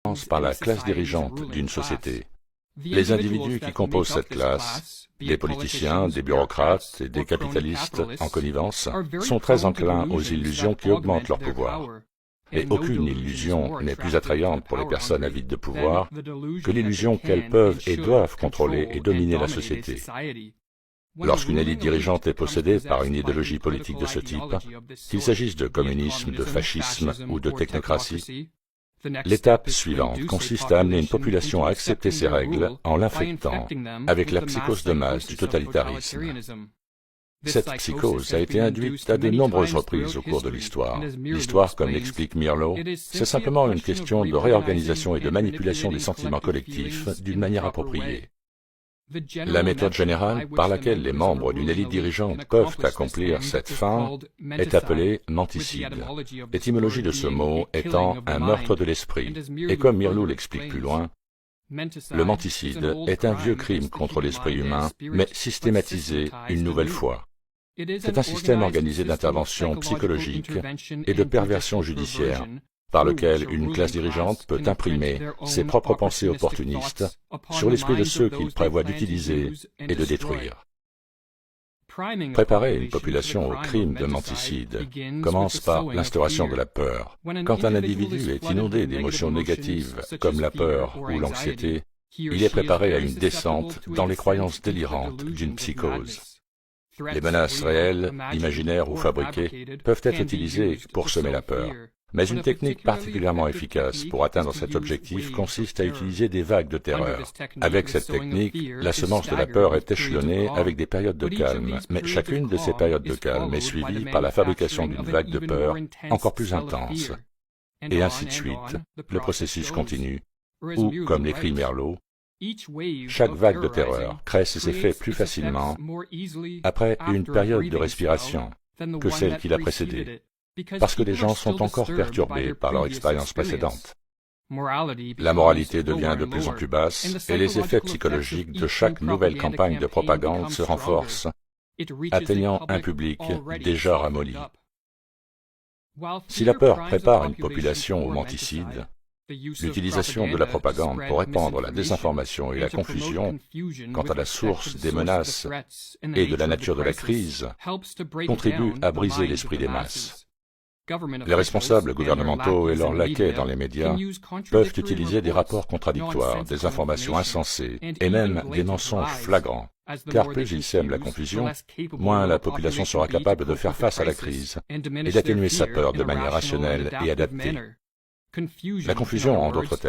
commence par la classe dirigeante d'une société. Les individus qui composent cette classe, des politiciens, des bureaucrates et des capitalistes en connivence, sont très enclins aux illusions qui augmentent leur pouvoir. Et aucune illusion n'est plus attrayante pour les personnes avides de pouvoir que l'illusion qu'elles peuvent et doivent contrôler et dominer la société. Lorsqu'une élite dirigeante est possédée par une idéologie politique de ce type, qu'il s'agisse de communisme, de fascisme ou de technocratie, l'étape suivante consiste à amener une population à accepter ces règles en l'infectant avec la psychose de masse du totalitarisme. Cette psychose a été induite à de nombreuses reprises au cours de l'histoire. L'histoire, comme l'explique Mirlo, c'est simplement une question de réorganisation et de manipulation des sentiments collectifs d'une manière appropriée. La méthode générale par laquelle les membres d'une élite dirigeante peuvent accomplir cette fin est appelée menticide, l'étymologie de ce mot étant un meurtre de l'esprit. Et comme Mirlo l'explique plus loin, le menticide est un vieux crime contre l'esprit humain, mais systématisé une nouvelle fois. C'est un système organisé d'intervention psychologique et de perversion judiciaire, par lequel une classe dirigeante peut imprimer ses propres pensées opportunistes sur l'esprit de ceux qu'il prévoit d'utiliser et de détruire. Préparer une population au crime de menticide commence par l'instauration de la peur. Quand un individu est inondé d'émotions négatives comme la peur ou l'anxiété, il est préparé à une descente dans les croyances délirantes d'une psychose. Les menaces réelles, imaginaires ou fabriquées peuvent être utilisées pour semer la peur. Mais une technique particulièrement efficace pour atteindre cet objectif consiste à utiliser des vagues de terreur. Avec cette technique, la semence de la peur est échelonnée avec des périodes de calme, mais chacune de ces périodes de calme est suivie par la fabrication d'une vague de peur encore plus intense. Et ainsi de suite, le processus continue, ou, comme l'écrit Mirlo, chaque vague de terreur crée ses effets plus facilement après une période de respiration que celle qui l'a précédée, parce que les gens sont encore perturbés par leur expérience précédente. La moralité devient de plus en plus basse et les effets psychologiques de chaque nouvelle campagne de propagande se renforcent, atteignant un public déjà ramolli. Si la peur prépare une population au menticide, l'utilisation de la propagande pour répandre la désinformation et la confusion quant à la source des menaces et de la nature de la crise contribue à briser l'esprit des masses. Les responsables gouvernementaux et leurs laquais dans les médias peuvent utiliser des rapports contradictoires, des informations insensées et même des mensonges flagrants, car plus ils sèment la confusion, moins la population sera capable de faire face à la crise et d'atténuer sa peur de manière rationnelle et adaptée. La confusion, en d'autres termes,